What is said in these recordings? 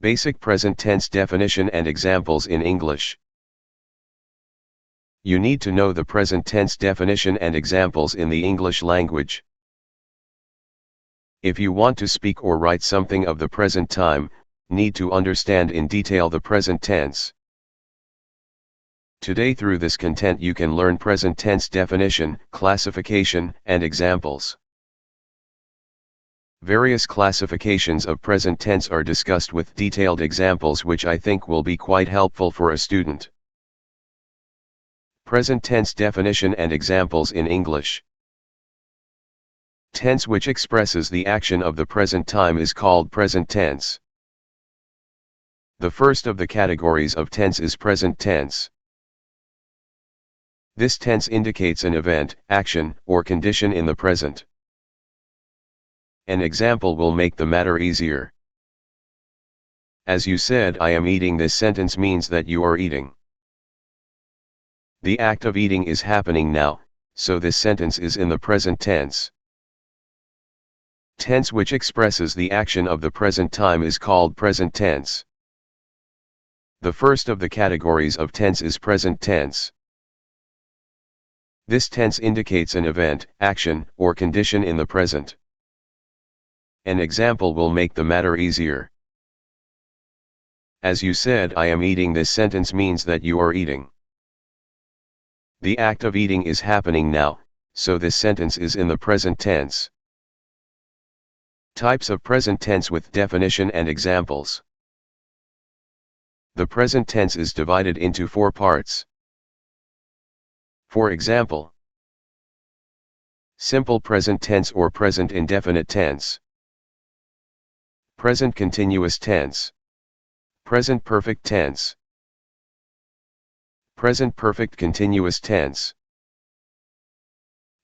Basic present tense definition and examples in English. You need to know the present tense definition and examples in the English language. If you want to speak or write something of the present time, need to understand in detail the present tense. Today through this content you can learn present tense definition, classification, and examples. Various classifications of present tense are discussed with detailed examples which I think will be quite helpful for a student. Present tense definition and examples in English. Tense which expresses the action of the present time is called present tense. The first of the categories of tense is present tense. This tense indicates an event, action, or condition in the present. An example will make the matter easier. As you said, I am eating. This sentence means that you are eating. The act of eating is happening now, so this sentence is in the present tense. Tense which expresses the action of the present time is called present tense. The first of the categories of tense is present tense. This tense indicates an event, action, or condition in the present. An example will make the matter easier. As you said, I am eating. This sentence means that you are eating. The act of eating is happening now, so this sentence is in the present tense. Types of present tense with definition and examples. The present tense is divided into 4 parts. For example, simple present tense or present indefinite tense. Present continuous tense. Present perfect tense. Present perfect continuous tense.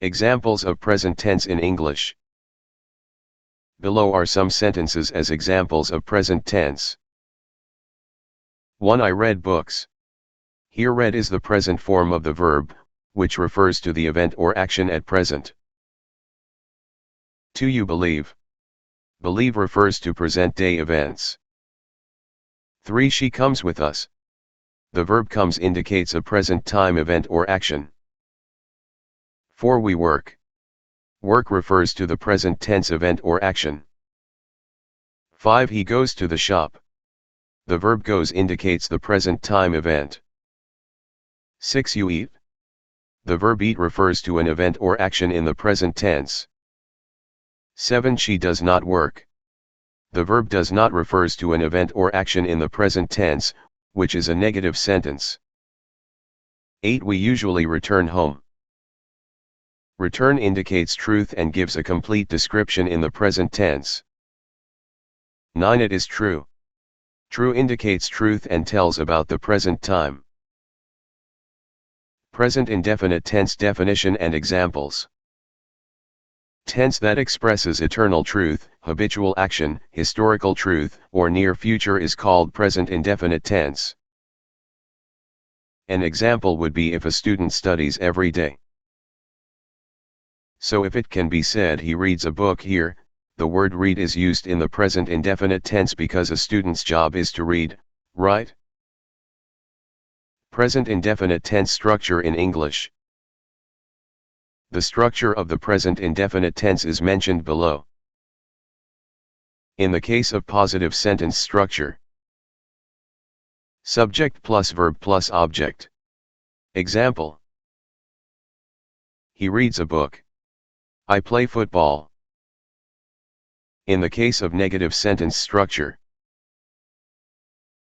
Examples of present tense in English. Below are some sentences as examples of present tense. 1. I read books. Here read is the present form of the verb, which refers to the event or action at present. 2. You believe. Believe refers to present-day events. 3. She comes with us. The verb comes indicates a present time event or action. 4. We work. Work refers to the present tense event or action. 5. He goes to the shop. The verb goes indicates the present time event. 6. You eat. The verb eat refers to an event or action in the present tense. 7. She does not work. The verb does not refers to an event or action in the present tense, which is a negative sentence. 8. We usually return home. Return indicates truth and gives a complete description in the present tense. 9. It is true. True indicates truth and tells about the present time. Present indefinite tense definition and examples. Tense that expresses eternal truth, habitual action, historical truth, or near future is called present indefinite tense. An example would be if a student studies every day. So if it can be said he reads a book here, the word read is used in the present indefinite tense because a student's job is to read, right? Present indefinite tense structure in English. The structure of the present indefinite tense is mentioned below. In the case of positive sentence structure, subject plus verb plus object. Example: he reads a book. I play football. In the case of negative sentence structure,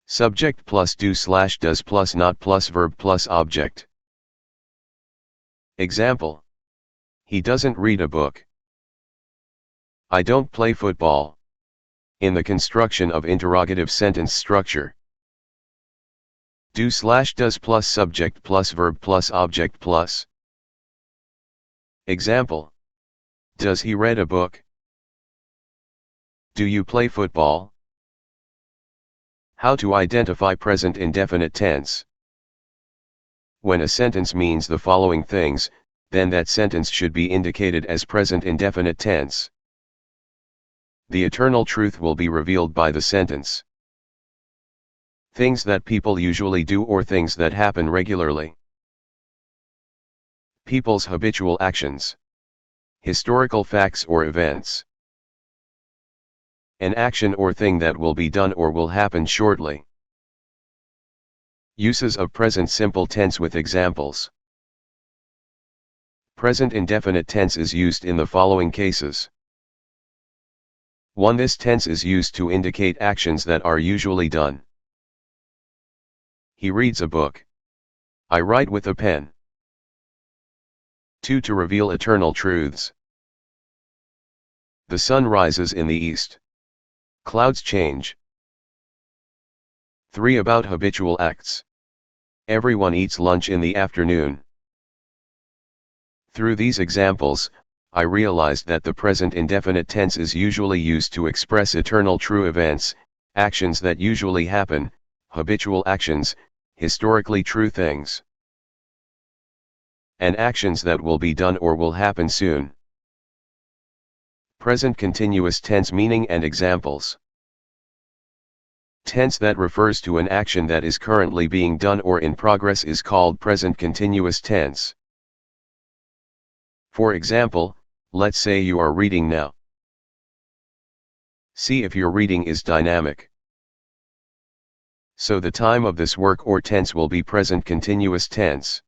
subject plus do/does plus not plus verb plus object. Example: he doesn't read a book. I don't play football. In the construction of interrogative sentence structure, do/does plus subject plus verb plus object plus. Example: does he read a book? Do you play football? How to identify present indefinite tense. When a sentence means the following things, then that sentence should be indicated as present indefinite tense. The eternal truth will be revealed by the sentence. Things that people usually do or things that happen regularly. People's habitual actions. Historical facts or events. An action or thing that will be done or will happen shortly. Uses of present simple tense with examples. Present indefinite tense is used in the following cases. 1. This tense is used to indicate actions that are usually done. He reads a book. I write with a pen. 2. To reveal eternal truths. The sun rises in the east. Clouds change. 3. About habitual acts. Everyone eats lunch in the afternoon. Through these examples, I realized that the present indefinite tense is usually used to express eternal true events, actions that usually happen, habitual actions, historically true things, and actions that will be done or will happen soon. Present continuous tense meaning and examples. Tense that refers to an action that is currently being done or in progress is called present continuous tense. For example, let's say you are reading now. See if your reading is dynamic. So the time of this work or tense will be present continuous tense.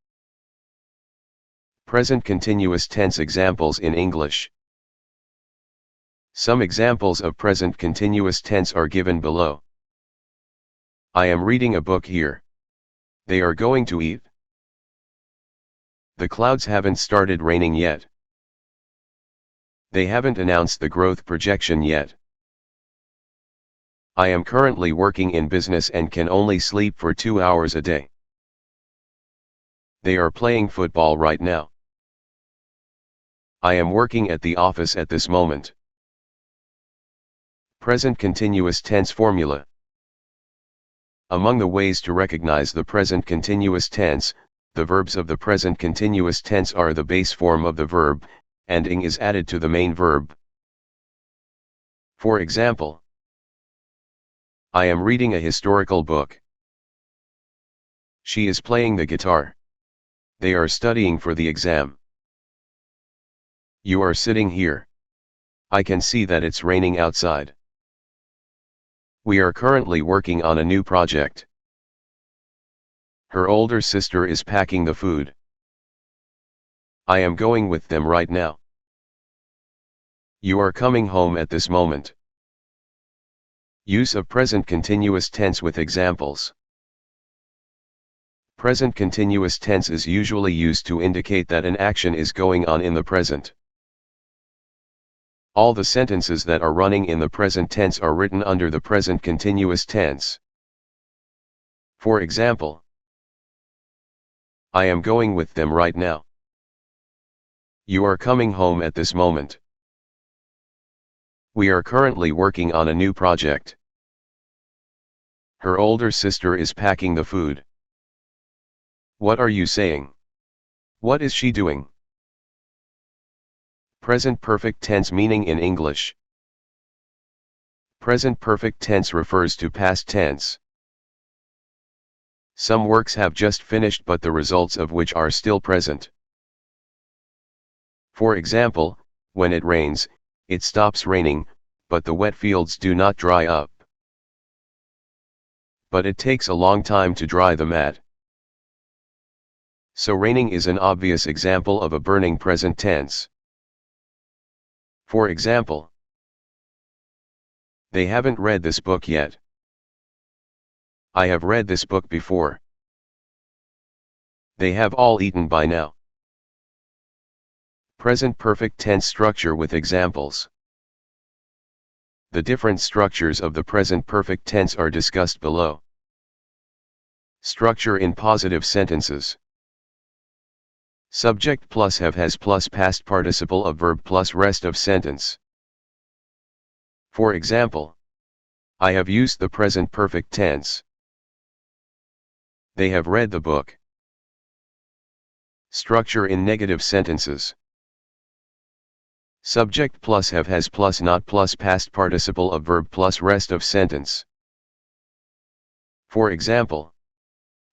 Present continuous tense examples in English. Some examples of present continuous tense are given below. I am reading a book here. They are going to eat. The clouds haven't started raining yet. They haven't announced the growth projection yet. I am currently working in business and can only sleep for 2 hours a day. They are playing football right now. I am working at the office at this moment. Present continuous tense formula. Among the ways to recognize the present continuous tense, the verbs of the present continuous tense are the base form of the verb, and ing is added to the main verb. For example, I am reading a historical book. She is playing the guitar. They are studying for the exam. You are sitting here. I can see that it's raining outside. We are currently working on a new project. Her older sister is packing the food. I am going with them right now. You are coming home at this moment. Use of present continuous tense with examples. Present continuous tense is usually used to indicate that an action is going on in the present. All the sentences that are running in the present tense are written under the present continuous tense. For example, I am going with them right now. You are coming home at this moment. We are currently working on a new project. Her older sister is packing the food. What are you saying? What is she doing? Present perfect tense meaning in English. Present perfect tense refers to past tense. Some works have just finished but the results of which are still present. For example, when it rains, it stops raining, but the wet fields do not dry up. But it takes a long time to dry the mat. So raining is an obvious example of a burning present tense. For example, they haven't read this book yet. I have read this book before. They have all eaten by now. Present perfect tense structure with examples. The different structures of the present perfect tense are discussed below. Structure in positive sentences. Subject plus have has plus past participle of verb plus rest of sentence. For example, I have used the present perfect tense. They have read the book. Structure in negative sentences. Subject plus have has plus not plus past participle of verb plus rest of sentence. For example,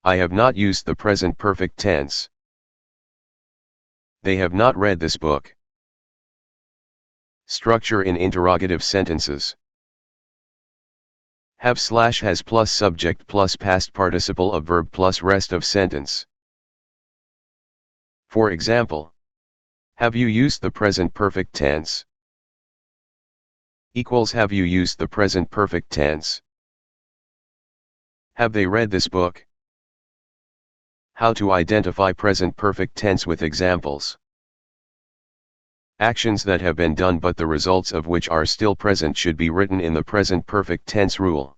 I have not used the present perfect tense. They have not read this book. Structure in interrogative sentences. Have/has plus subject plus past participle of verb plus rest of sentence. For example, have you used the present perfect tense? Equals have you used the present perfect tense? Have they read this book? How to identify present perfect tense with examples. Actions that have been done but the results of which are still present should be written in the present perfect tense rule.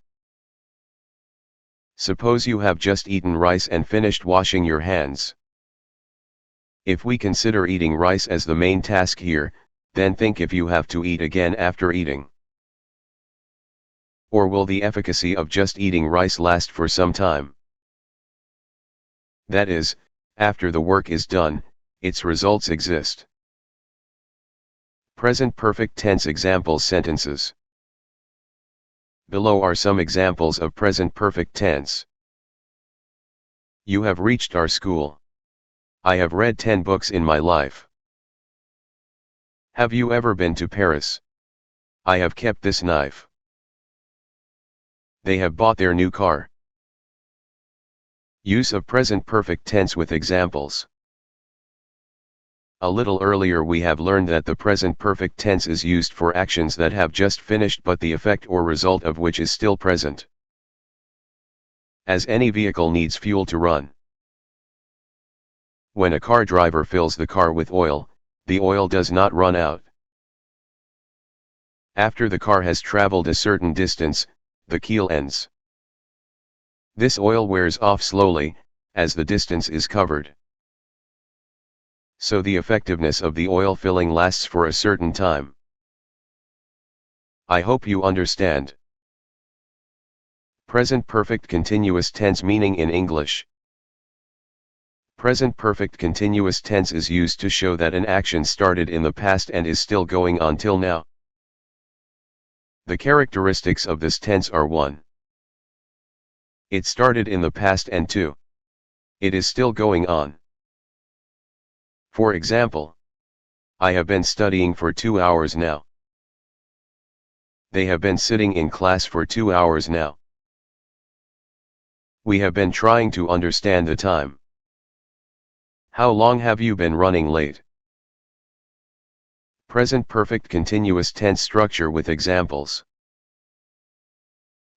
Suppose you have just eaten rice and finished washing your hands. If we consider eating rice as the main task here, then think if you have to eat again after eating. Or will the efficacy of just eating rice last for some time? That is, after the work is done, its results exist. Present perfect tense example sentences. Below are some examples of present perfect tense. You have reached our school. I have read 10 books in my life. Have you ever been to Paris? I have kept this knife. They have bought their new car. Use of present perfect tense with examples. A little earlier we have learned that the present perfect tense is used for actions that have just finished but the effect or result of which is still present. As any vehicle needs fuel to run. When a car driver fills the car with oil, the oil does not run out. After the car has traveled a certain distance, the keel ends. This oil wears off slowly, as the distance is covered. So the effectiveness of the oil filling lasts for a certain time. I hope you understand. Present perfect continuous tense meaning in English. Present perfect continuous tense is used to show that an action started in the past and is still going on till now. The characteristics of this tense are 1. It started in the past, and 2. It is still going on. For example, I have been studying for 2 hours now. They have been sitting in class for 2 hours now. We have been trying to understand the time. How long have you been running late? Present perfect continuous tense structure with examples.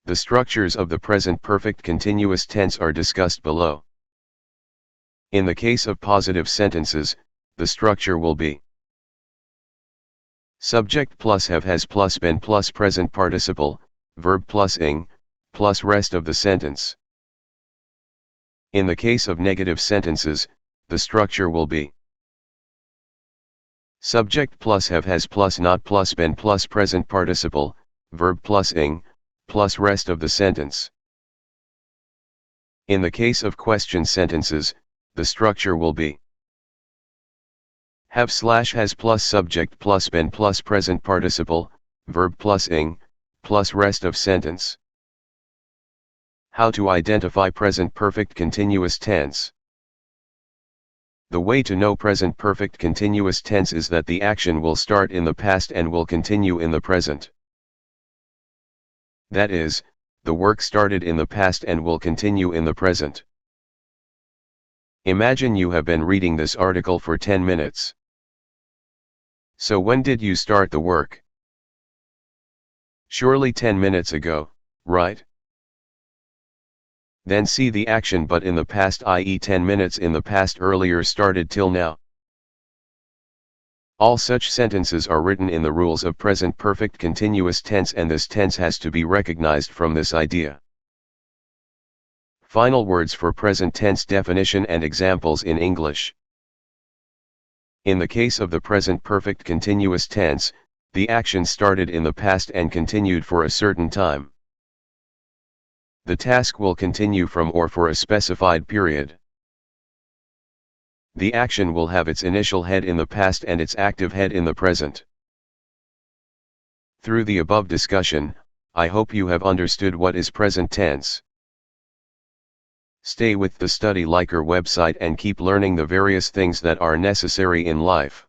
The structures of the present perfect continuous tense are discussed below. In the case of positive sentences, the structure will be subject plus have has plus been plus present participle, verb plus ing, plus rest of the sentence. In the case of negative sentences, the structure will be subject plus have has plus not plus been plus present participle, verb plus ing, plus rest of the sentence. In the case of question sentences, the structure will be have/has plus subject plus been plus present participle, verb plus ing, plus rest of sentence. How to identify present perfect continuous tense. The way to know present perfect continuous tense is that the action will start in the past and will continue in the present. That is, the work started in the past and will continue in the present. Imagine you have been reading this article for 10 minutes. So when did you start the work? Surely 10 minutes ago, right? Then see the action but in the past, i.e. 10 minutes in the past earlier started till now. All such sentences are written in the rules of present perfect continuous tense, and this tense has to be recognized from this idea. Final words for present tense definition and examples in English. In the case of the present perfect continuous tense, the action started in the past and continued for a certain time. The task will continue from or for a specified period. The action will have its initial head in the past and its active head in the present. Through the above discussion, I hope you have understood what is present tense. Stay with the Study Liker website and keep learning the various things that are necessary in life.